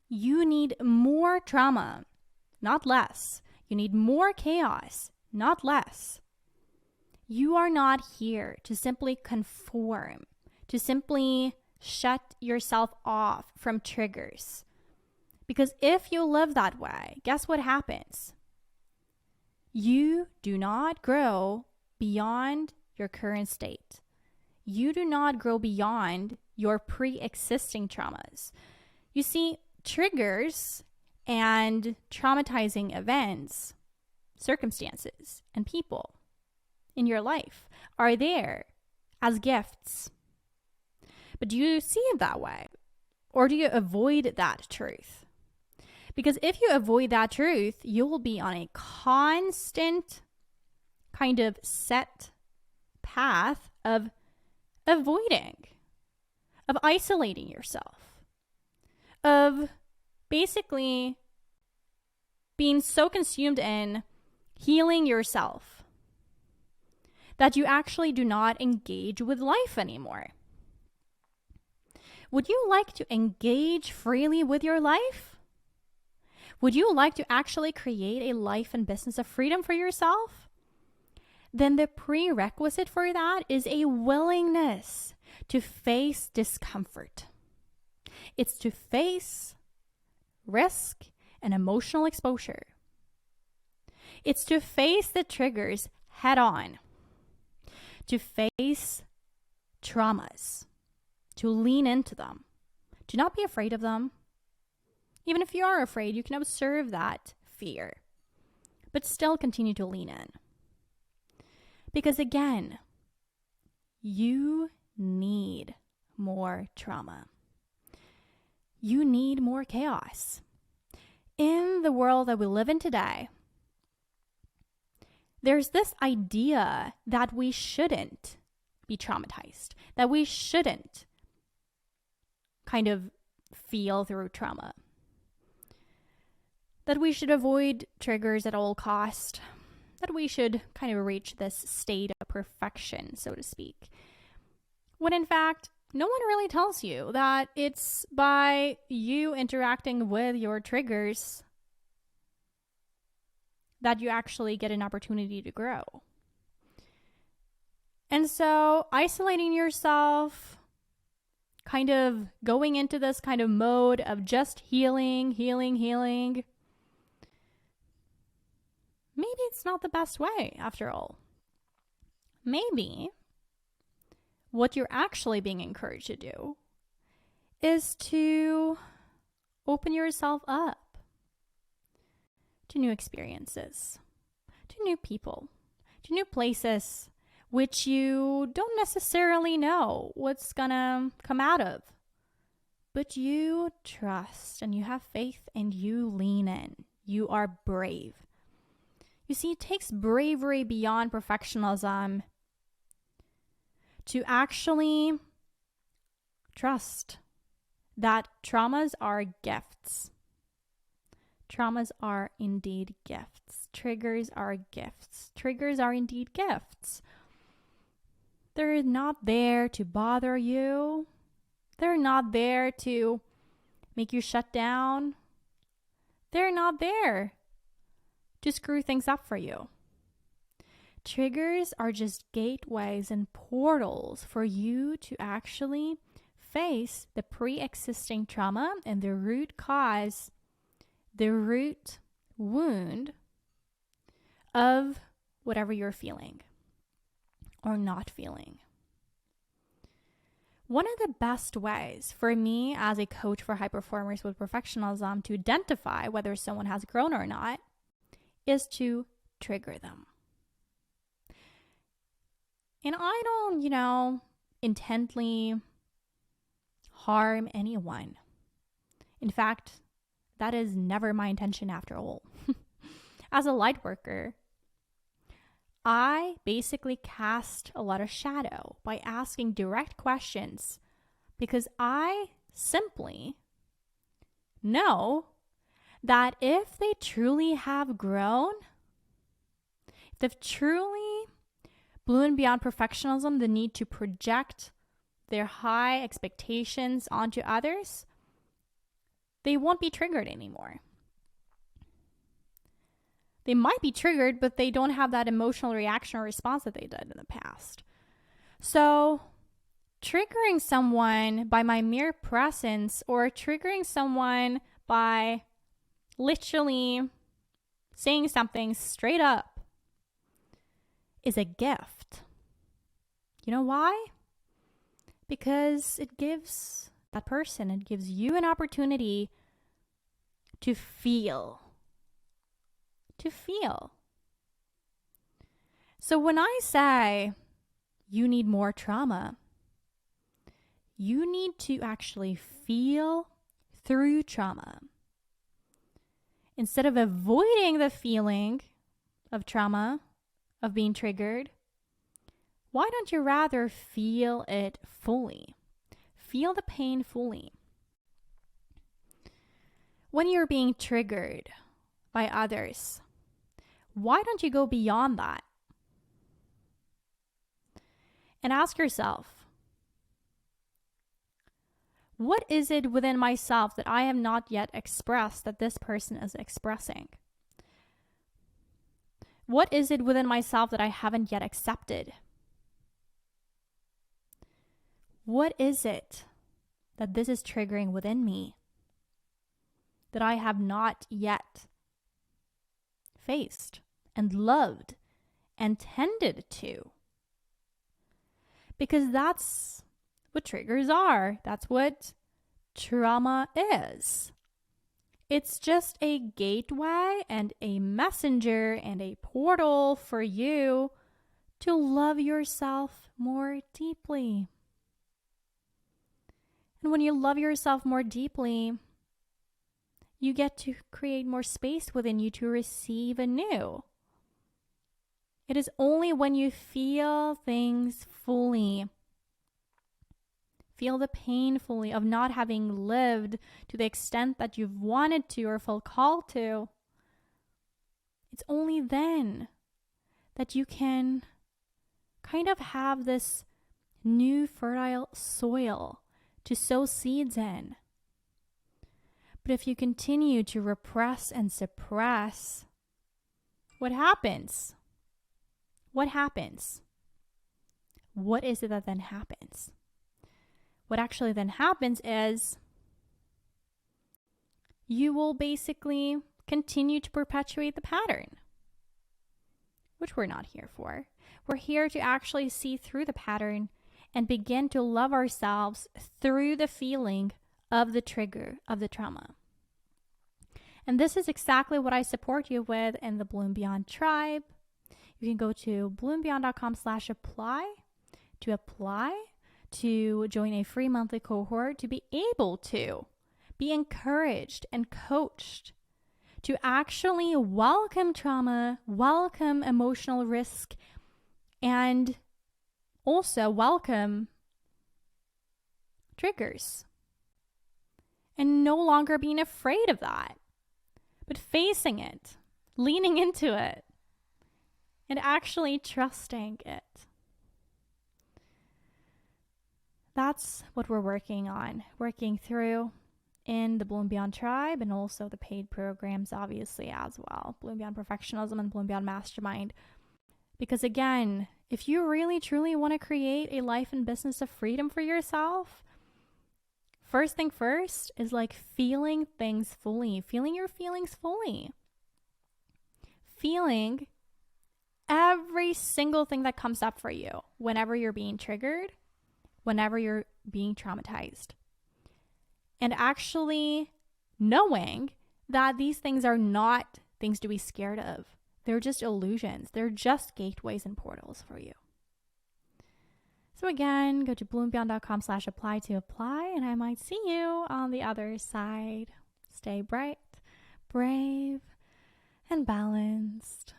You need more trauma, not less. You need more chaos, not less. You are not here to simply conform, to simply shut yourself off from triggers. Because if you live that way, guess what happens? You do not grow beyond your current state. You do not grow beyond your pre-existing traumas. You see, triggers and traumatizing events, circumstances, and people in your life are there as gifts. But do you see it that way? Or do you avoid that truth? Because if you avoid that truth, you will be on a constant kind of set path of avoiding, of isolating yourself, of basically being so consumed in healing yourself that you actually do not engage with life anymore. Would you like to engage freely with your life? Would you like to actually create a life and business of freedom for yourself? Then the prerequisite for that is a willingness to face discomfort. It's to face risk and emotional exposure. It's to face the triggers head on, to face traumas, to lean into them, to not be afraid of them. Even if you are afraid, you can observe that fear, but still continue to lean in. Because again, you need more trauma. You need more chaos. In the world that we live in today, there's this idea that we shouldn't be traumatized, that we shouldn't kind of feel through trauma, that we should avoid triggers at all cost, that we should kind of reach this state of perfection, so to speak. When in fact, no one really tells you that it's by you interacting with your triggers that you actually get an opportunity to grow. And so isolating yourself, kind of going into this kind of mode of just healing, maybe it's not the best way after all. Maybe what you're actually being encouraged to do is to open yourself up to new experiences, to new people, to new places, which you don't necessarily know what's gonna come out of. But you trust and you have faith and you lean in. You are brave. You see, it takes bravery beyond perfectionism to actually trust that traumas are gifts. Traumas are indeed gifts. Triggers are gifts. Triggers are indeed gifts. They're not there to bother you. They're not there to make you shut down. They're not there to screw things up for you. Triggers are just gateways and portals for you to actually face the pre-existing trauma and the root cause, the root wound of whatever you're feeling or not feeling. One of the best ways for me as a coach for high performers with perfectionism to identify whether someone has grown or not is to trigger them. And I don't, intently harm anyone. In fact, that is never my intention after all. As a light worker, I basically cast a lot of shadow by asking direct questions because I simply know that if they truly have grown, if they've truly blown beyond perfectionism, the need to project their high expectations onto others, they won't be triggered anymore. They might be triggered, but they don't have that emotional reaction or response that they did in the past. So, triggering someone by my mere presence or triggering someone by literally saying something straight up is a gift. You know why? Because it gives that person, it gives you an opportunity to feel. To feel. So when I say you need more trauma, you need to actually feel through trauma. Instead of avoiding the feeling of trauma, of being triggered, why don't you rather feel it fully? Feel the pain fully. When you're being triggered by others, why don't you go beyond that? And ask yourself, what is it within myself that I have not yet expressed that this person is expressing? What is it within myself that I haven't yet accepted? What is it that this is triggering within me that I have not yet faced and loved and tended to? Because that's what triggers are. That's what trauma is. It's just a gateway and a messenger and a portal for you to love yourself more deeply. And when you love yourself more deeply, you get to create more space within you to receive anew. It is only when you feel things fully, feel the pain fully of not having lived to the extent that you've wanted to or felt called to, it's only then that you can kind of have this new fertile soil to sow seeds in. But if you continue to repress and suppress, what happens? What happens? What is it that then happens? What actually then happens is you will basically continue to perpetuate the pattern, which we're not here for. We're here to actually see through the pattern and begin to love ourselves through the feeling of the trigger of the trauma. And this is exactly what I support you with in the Bloom Beyond Tribe. You can go to bloombeyond.com/apply to apply to join a free monthly cohort to be able to be encouraged and coached to actually welcome trauma, welcome emotional risk, and also welcome triggers. And no longer being afraid of that, but facing it, leaning into it, and actually trusting it. That's what we're working through in the Bloom Beyond Tribe and also the paid programs, obviously, as well. Bloom Beyond Perfectionism and Bloom Beyond Mastermind. Because again, if you really, truly want to create a life and business of freedom for yourself, first thing first is like feeling things fully, feeling your feelings fully. Feeling every single thing that comes up for you whenever you're being triggered, whenever you're being traumatized. And actually knowing that these things are not things to be scared of. They're just illusions. They're just gateways and portals for you. So again, go to bloombeyond.com/apply to apply, and I might see you on the other side. Stay bright, brave, and balanced.